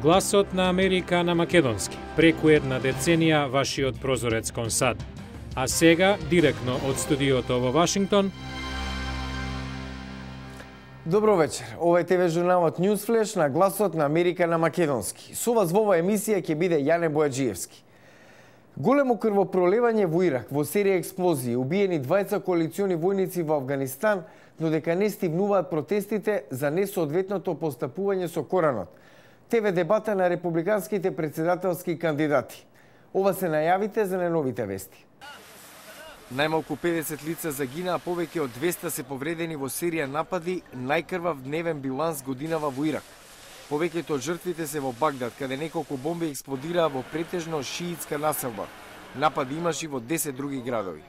Гласот на Америка на македонски. Преку една деценија вашиот прозорец кон САД. А сега, директно од студиото во Вашингтон. Добро вечер. Ова е ТВ журналот Newsflash на Гласот на Америка на македонски. Со вас во оваа емисија ќе биде Јане Бојаджиевски. Големо крвопроливање во Ирак, во серија експлозии, убиени 20 коалициони војници во Афганистан, но дека не стигнуваат протестите за несоодветното постапување со Коранот. ТВ дебата на републиканските председателски кандидати. Ова се најавите за најновите вести. Најмалку 50 лица загинаа, повеќе од 200 се повредени во серија напади, најкрвав дневен биланс годинава во Ирак. Повеќето од жртвите се во Багдад, каде неколку бомби експлодираа во претежно шиитска населба. Напади имаше во 10 други градови.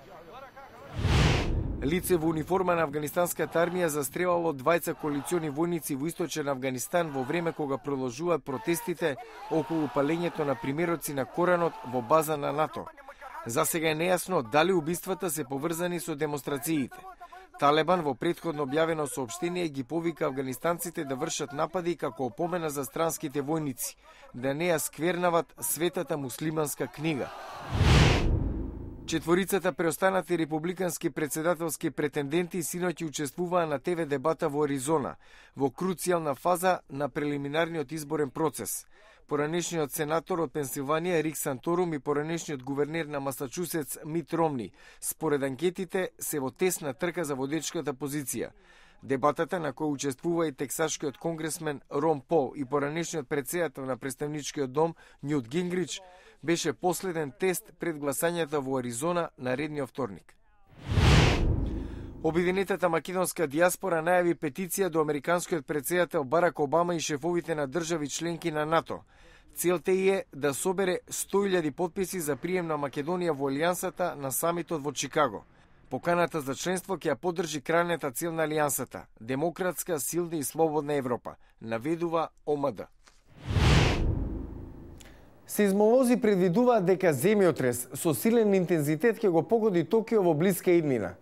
Лице во униформа на афганистанската армија застрелало 20 коалициони војници во источен Афганистан во време кога продолжуваат протестите околу палењето на примероци на Коранот во база на НАТО. За сега е нејасно дали убиствата се поврзани со демонстрациите. Талебан во претходно објавено соопштение ги повика афганистанците да вршат напади како опомена за странските војници, да не ја сквернават светата муслиманска книга. Четворицата преостанати републикански председателски претенденти синоќ учествуваа на ТВ дебата во Аризона, во круцијална фаза на прелиминарниот изборен процес. Поранешниот сенатор од Пенсилванија Рик Санторум и поранешниот гувернер на Масачусетс Мит Ромни, според анкетите, се во тесна трка за водечката позиција. Дебатата на која учествува и тексашкиот конгресмен Рон Пол и поранешниот претседател на представничкиот дом Њут Гингрич беше последен тест пред гласањата во Аризона наредниот вторник. Обединетата македонска диаспора најави петиција до американскиот претседател Барак Обама и шефовите на држави членки на НАТО. Целта е да собере 100.000 потписи за прием на Македонија во Алијансата на самитот во Чикаго. Поканата за членство ќе ја поддржи крајната цел на Алијансата – демократска, силна и слободна Европа, наведува ОМД. Сеизмолози предвидуваат дека земјотрес со силен интензитет ќе го погоди Токио во блиска иднина.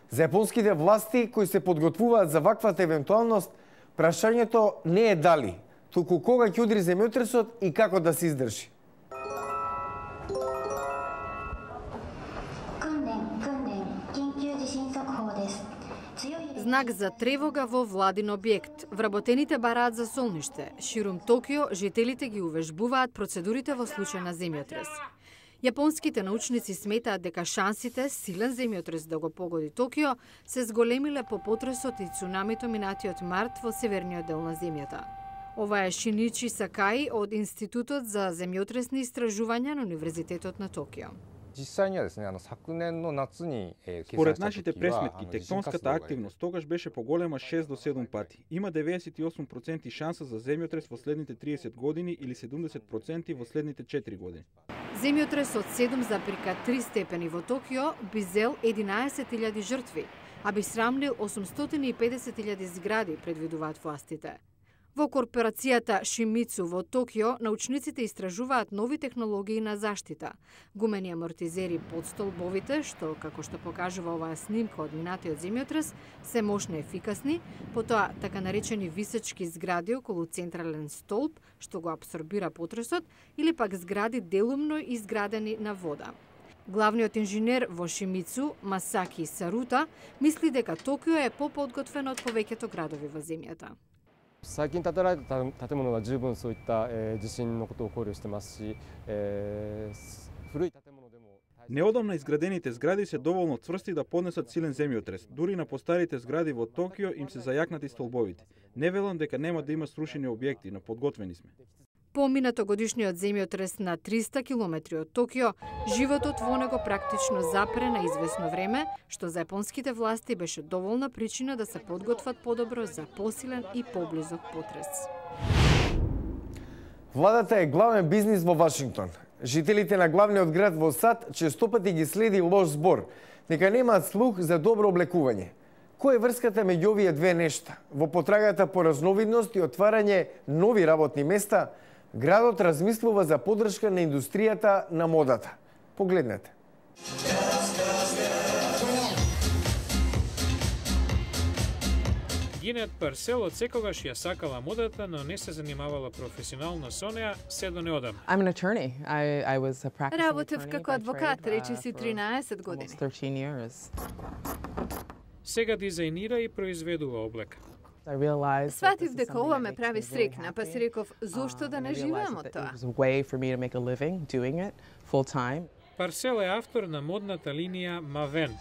За јапонските власти кои се подготвуваат за ваквата евентуалност, прашањето не е дали, туку кога ќе удри земјотресот и како да се издржи. Знак за тревога во владин објект. Вработените бараат за солниште. Ширум Токио жителите ги увежбуваат процедурите во случај на земјотрес. Јапонските научници сметаат дека шансите силен земјотрес да го погоди Токио се зголемиле по потресот и цунамито минатиот март во северниот дел на земјата. Ова е Шиничи Сакаи од Институтот за земјотресни истражувања на Универзитетот на Токио. Според нашите пресметки, тектонската активност тогаш беше поголема 6 до 7 пати. Има 98% шанса за земјотрес во следните 30 години или 70% во следните 4 години. Земјотрес од 7,3 степени во Токио би зел 11.000 жртви, а би срамнил 850.000 згради, предвидуваат властите. Во корпорацијата Шимицу во Токио, научниците истражуваат нови технологии на заштита. Гумени амортизери под столбовите, што, како што покажува оваа снимка од минатиот земјотрес, се мощно ефикасни, потоа така наречени височки згради околу централен столб, што го абсорбира потресот, или пак згради делумно изградени на вода. Главниот инженер во Шимицу, Масаки Сарута, мисли дека Токио е поподготвено од повеќето градови во земјата. 最近建てられた建物が十分そういった地震のことを考慮してますし、古い建物でも Неодамна изградените згради се доволно цврсти да поднесат силен земјотрес. Дури на постарите згради во Токио им се зајакнати столбовите. Не велам дека нема да има срушени објекти, но подготвени сме. По минатогодишниот земјотрес на 300 километри од Токио, животот во него практично запре на извесно време, што за јапонските власти беше доволна причина да се подготват подобро за посилен и поблизок потрес. Владата е главен бизнис во Вашингтон. Жителите на главниот град во САД честопати ги следи лош збор, дека немаат слух за добро облекување. Која е врската меѓу овие две нешта? Во потрагата по разновидност и отварање нови работни места, градот размислува за поддршка на индустријата на модата. Погледнете. Гинет Парсел од секогаш ја сакала модата, но не се занимавала професионално со неа се до неодамна. I'm an attorney. I was a practicing Работев attorney како by адвокат, trade, речиси for 13 години. almost 13 years. Сега дизајнира и произведува облека. I realized that Сватив this is дека something ова that ме makes прави me really срекна, па happy. си реков, зошто да And не I realized живеам од that тоа? It was a way for me to make a living doing it full time. Парсел е автор на модната линија Мавен.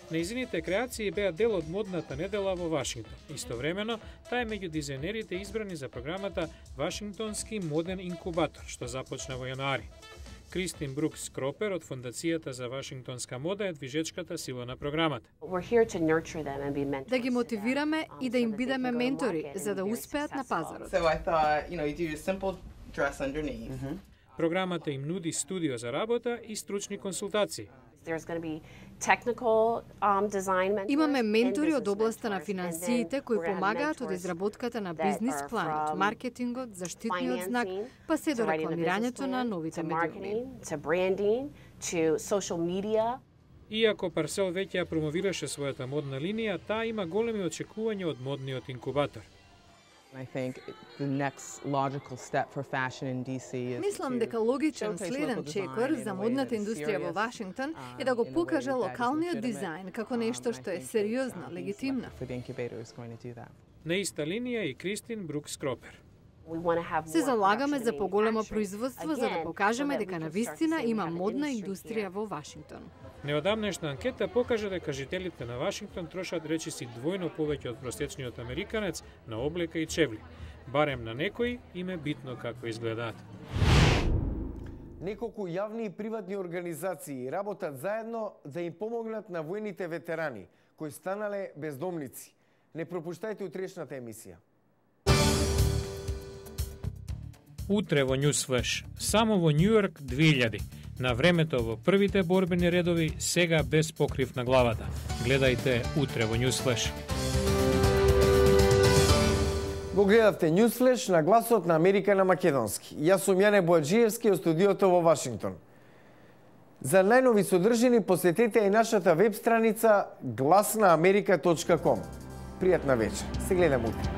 Нејзините креации беа дел од модната недела во Вашингтон. Истовремено, таа е меѓу дизајнерите избрани за програмата Вашингтонски моден инкубатор, што започна во јануари. Кристин Брукс Кропер од Фондацијата за Вашингтонска мода е движечката сила на програмата. Да ги мотивираме и да им бидеме ментори, за да успеат на пазарот. So I thought, you do a simple dress underneath. Програмата им нуди студио за работа и стручни консултации. Имаме ментори од областа на финансиите кои помагаат од изработката на бизнис планот, маркетингот, заштитниот знак, па се до рекламирањето на новите медиуми. Иако Парсел веќе ја промовираше својата модна линија, таа има големи очекувања од модниот инкубатор. I think the next logical step for fashion in DC is Мислам дека логичен следен чекор за модната индустрија во Вашингтон е да го покаже локалниот дизајн како нешто што е сериозно, легитимно. На иста линија и Кристин Брукс Кропер. Се залагаме за поголемо производство за да покажеме дека навистина има модна индустрија во Вашингтон. Неодамнешна анкета покажа дека жителите на Вашингтон трошат речиси двојно повеќе од просечниот американец на облека и чевли. Барем на некои им е битно како изгледаат. Неколку јавни и приватни организации работат заедно да им помогнат на војните ветерани кои станале бездомници. Не пропуштајте утрешната емисија. Утре во Newsflash, само во Њујорк 2000. На времето во првите борбени редови, сега без покрив на главата. Гледајте утре во Newsflash. Го гледавте Newsflash на гласот на Америка на македонски. Јас сум Јане Бојаджиевски од студиото во Вашингтон. За најнови содржини посетете и нашата веб страница glasnaamerika.com. Пријатна вечер. Се гледам утре.